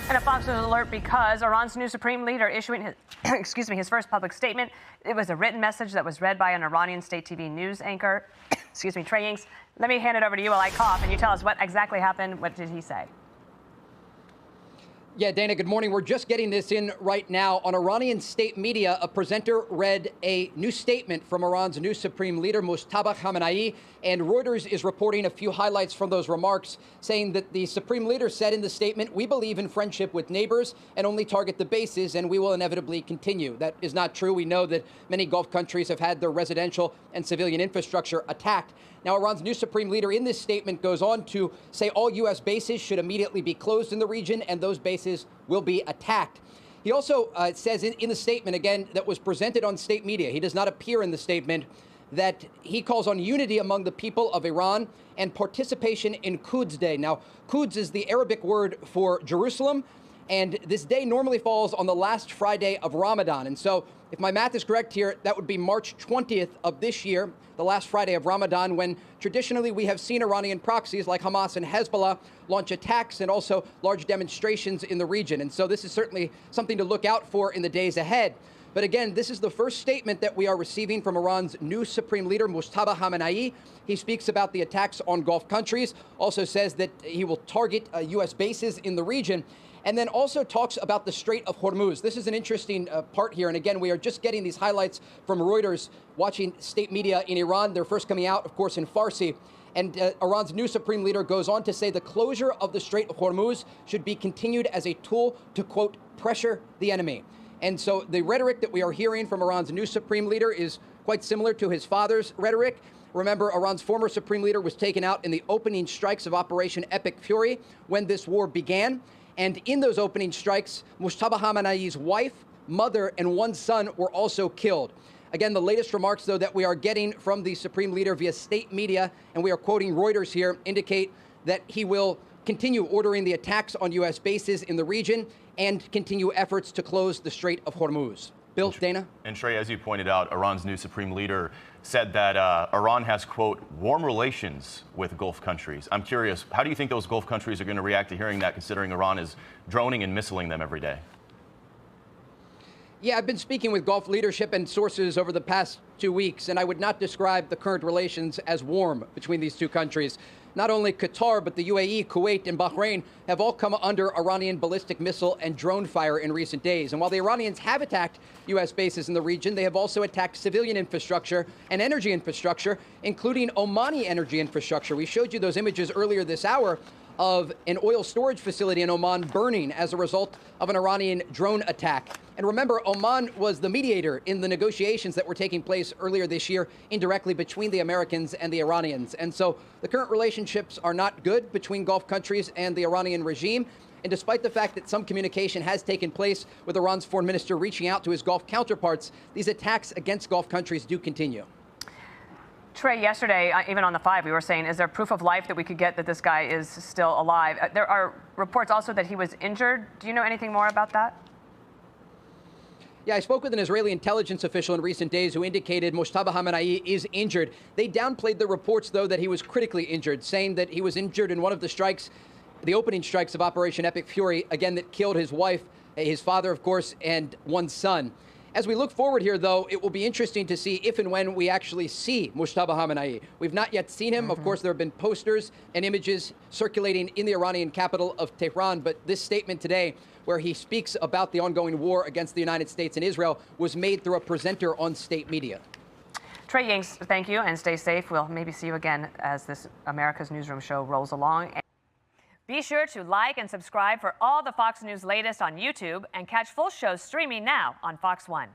And a Fox News alert because Iran's new supreme leader issuing his, his first public statement. It was a written message that was read by an Iranian state TV news anchor. Trey Yanks. Let me hand it over to you while I cough, and you tell us what exactly happened. What did he say? Yeah, Dana, good morning. We're just getting this in right now. On Iranian state media, a presenter read a new statement from Iran's new supreme leader, Mojtaba Khamenei, and Reuters is reporting a few highlights from those remarks, saying that the supreme leader said in the statement, "We believe in friendship with neighbors and only target the bases, and we will inevitably continue." That is not true. We know that many Gulf countries have had their residential and civilian infrastructure attacked. Now, Iran's new supreme leader in this statement goes on to say all U.S. bases should immediately be closed in the region, and those bases will be attacked. He also says in the statement, again, that was presented on state media, he does not appear in the statement, that he calls on unity among the people of Iran and participation in Quds Day. Now, Quds is the Arabic word for Jerusalem, and this day normally falls on the last Friday of Ramadan. And so, if my math is correct here, that would be March 20th of this year, the last Friday of Ramadan, when traditionally we have seen Iranian proxies like Hamas and Hezbollah launch attacks and also large demonstrations in the region. And so this is certainly something to look out for in the days ahead. But again, this is the first statement that we are receiving from Iran's new supreme leader, Mojtaba Khamenei. He speaks about the attacks on Gulf countries, also says that he will target U.S. bases in the region, and then also talks about the Strait of Hormuz. This is an interesting part here. And again, we are just getting these highlights from Reuters, watching state media in Iran. They're first coming out, of course, in Farsi. And Iran's new supreme leader goes on to say the closure of the Strait of Hormuz should be continued as a tool to, quote, pressure the enemy. And so the rhetoric that we are hearing from Iran's new supreme leader is quite similar to his father's rhetoric. Remember, Iran's former supreme leader was taken out in the opening strikes of Operation Epic Fury when this war began. And in those opening strikes, Mojtaba Khamenei's wife, mother, and one son were also killed. Again, the latest remarks, though, that we are getting from the supreme leader via state media, and we are quoting Reuters here, indicate that he will continue ordering the attacks on U.S. bases in the region and continue efforts to close the Strait of Hormuz. Bill, Dana? And Trey, as you pointed out, Iran's new supreme leader said that Iran has, quote, warm relations with Gulf countries. I'm curious, how do you think those Gulf countries are going to react to hearing that, considering Iran is droning and missiling them every day? Yeah, I've been speaking with Gulf leadership and sources over the past 2 weeks, and I would not describe the current relations as warm between these two countries. Not only Qatar, but the UAE, Kuwait, and Bahrain have all come under Iranian ballistic missile and drone fire in recent days. And while the Iranians have attacked U.S. bases in the region, they have also attacked civilian infrastructure and energy infrastructure, including Omani energy infrastructure. We showed you those images earlier this hour of an oil storage facility in Oman burning as a result of an Iranian drone attack. And remember, Oman was the mediator in the negotiations that were taking place earlier this year indirectly between the Americans and the Iranians. And so the current relationships are not good between Gulf countries and the Iranian regime. And despite the fact that some communication has taken place with Iran's foreign minister reaching out to his Gulf counterparts, these attacks against Gulf countries do continue. Trey, yesterday, even on the 5, we were saying, is there proof of life that we could get that this guy is still alive? There are reports also that he was injured. Do you know anything more about that? Yeah, I spoke with an Israeli intelligence official in recent days who indicated Mojtaba Khamenei is injured. They downplayed the reports, though, that he was critically injured, saying that he was injured in one of the strikes, the opening strikes of Operation Epic Fury, again, that killed his wife, his father, of course, and one son. As we look forward here, though, it will be interesting to see if and when we actually see Mojtaba Khamenei. We've not yet seen him. Of course, there have been posters and images circulating in the Iranian capital of Tehran, but this statement today, where he speaks about the ongoing war against the United States and Israel, was made through a presenter on state media. Trey Yanks, thank you, and stay safe. We'll maybe see you again as this America's Newsroom show rolls along. Be sure to like and subscribe for all the Fox News latest on YouTube and catch full shows streaming now on Fox One.